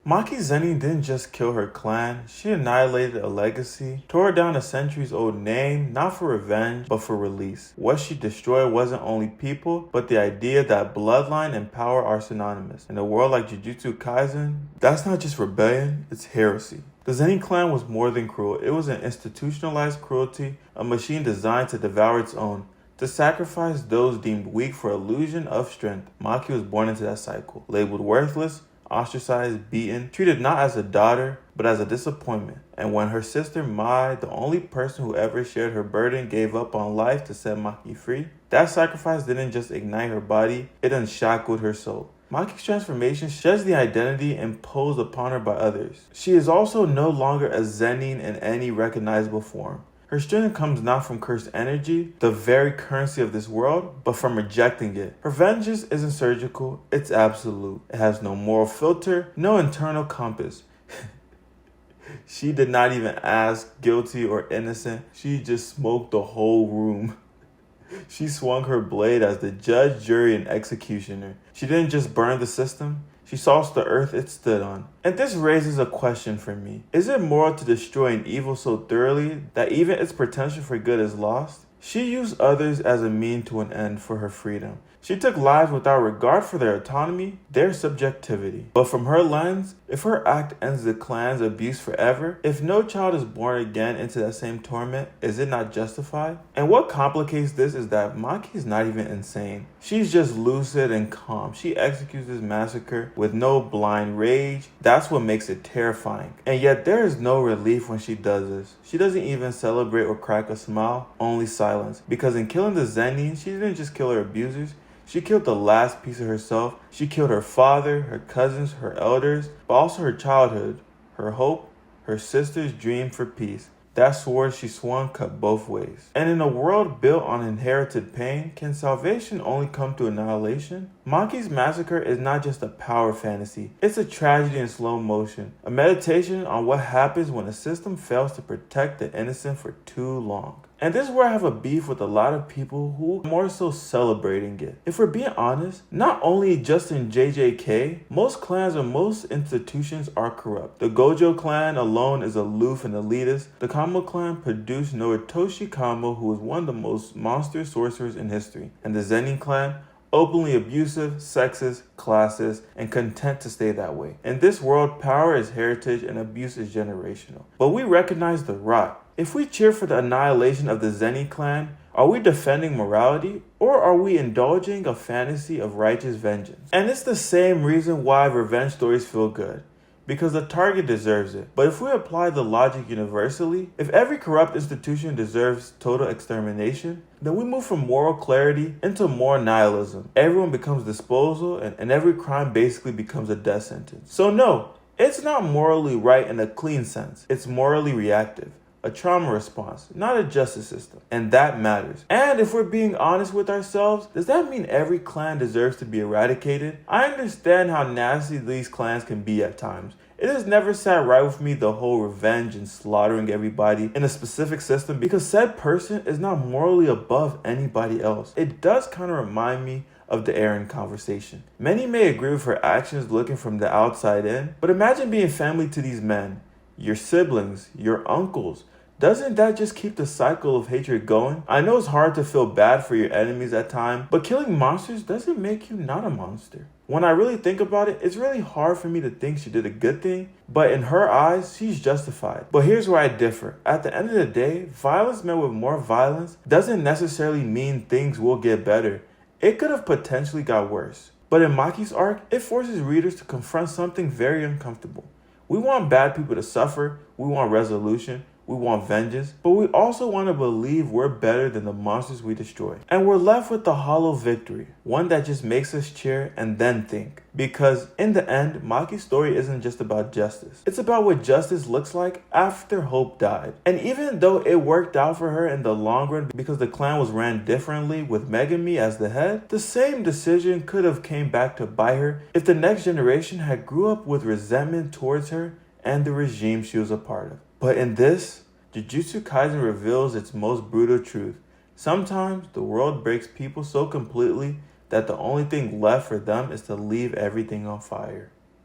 Maki Zenin didn't just kill her clan, she annihilated a legacy, tore down a centuries-old name, not for revenge, but for release. What she destroyed wasn't only people, but the idea that bloodline and power are synonymous. In a world like Jujutsu Kaisen, that's not just rebellion, it's heresy. The Zenin clan was more than cruel. It was an institutionalized cruelty, a machine designed to devour its own, to sacrifice those deemed weak for illusion of strength. Maki was born into that cycle, labeled worthless, ostracized, beaten, treated not as a daughter, but as a disappointment. And when her sister Mai, the only person who ever shared her burden, gave up on life to set Maki free, that sacrifice didn't just ignite her body, it unshackled her soul. Maki's transformation sheds the identity imposed upon her by others. She is also no longer a Zenin in any recognizable form. Her strength comes not from cursed energy, the very currency of this world, but from rejecting it. Her vengeance isn't surgical, it's absolute. It has no moral filter, no internal compass. She did not even ask guilty or innocent, she just smoked the whole room. She swung her blade as the judge, jury, and executioner. She didn't just burn the system, she salts the earth it stood on. And this raises a question for me. Is it moral to destroy an evil so thoroughly that even its potential for good is lost? She used others as a mean to an end for her freedom. She took lives without regard for their autonomy, their subjectivity. But from her lens, if her act ends the clan's abuse forever, if no child is born again into that same torment, is it not justified? And what complicates this is that Maki is not even insane. She's just lucid and calm. She executes this massacre with no blind rage. That's what makes it terrifying. And yet there is no relief when she does this. She doesn't even celebrate or crack a smile, only silence. Because in killing the Zenin, she didn't just kill her abusers, she killed the last piece of herself. She killed her father, her cousins, her elders, but also her childhood, her hope, her sister's dream for peace. That sword she swung cut both ways. And in a world built on inherited pain, can salvation only come to annihilation? Maki's massacre is not just a power fantasy, it's a tragedy in slow motion. A meditation on what happens when a system fails to protect the innocent for too long. And this is where I have a beef with a lot of people who are more so celebrating it. If we're being honest, not only just in JJK, most clans or most institutions are corrupt. The Gojo clan alone is aloof and elitist. The Kamo clan produced Noritoshi Kamo, who is one of the most monstrous sorcerers in history. And the Zenin clan, openly abusive, sexist, classist, and content to stay that way. In this world, power is heritage and abuse is generational. But we recognize the rot. If we cheer for the annihilation of the Zenin clan, are we defending morality or are we indulging a fantasy of righteous vengeance? And it's the same reason why revenge stories feel good. Because the target deserves it. But if we apply the logic universally, if every corrupt institution deserves total extermination, then we move from moral clarity into more nihilism. Everyone becomes disposal and every crime basically becomes a death sentence. So no, it's not morally right in a clean sense. It's morally reactive. A trauma response, not a justice system. And that matters. And if we're being honest with ourselves, does that mean every clan deserves to be eradicated? I understand how nasty these clans can be at times. It has never sat right with me, the whole revenge and slaughtering everybody in a specific system, because said person is not morally above anybody else. It does kind of remind me of the Eren conversation. Many may agree with her actions looking from the outside in, but imagine being family to these men, your siblings, your uncles. Doesn't that just keep the cycle of hatred going? I know it's hard to feel bad for your enemies at times, but killing monsters doesn't make you not a monster. When I really think about it, it's really hard for me to think she did a good thing, but in her eyes, she's justified. But here's where I differ. At the end of the day, violence met with more violence doesn't necessarily mean things will get better. It could have potentially got worse. But in Maki's arc, it forces readers to confront something very uncomfortable. We want bad people to suffer, we want resolution, we want vengeance, but we also want to believe we're better than the monsters we destroy. And we're left with the hollow victory, one that just makes us cheer and then think. Because in the end, Maki's story isn't just about justice. It's about what justice looks like after hope died. And even though it worked out for her in the long run because the clan was ran differently with Megami as the head, the same decision could have came back to bite her if the next generation had grew up with resentment towards her and the regime she was a part of. But in this, Jujutsu Kaisen reveals its most brutal truth. Sometimes the world breaks people so completely that the only thing left for them is to leave everything on fire.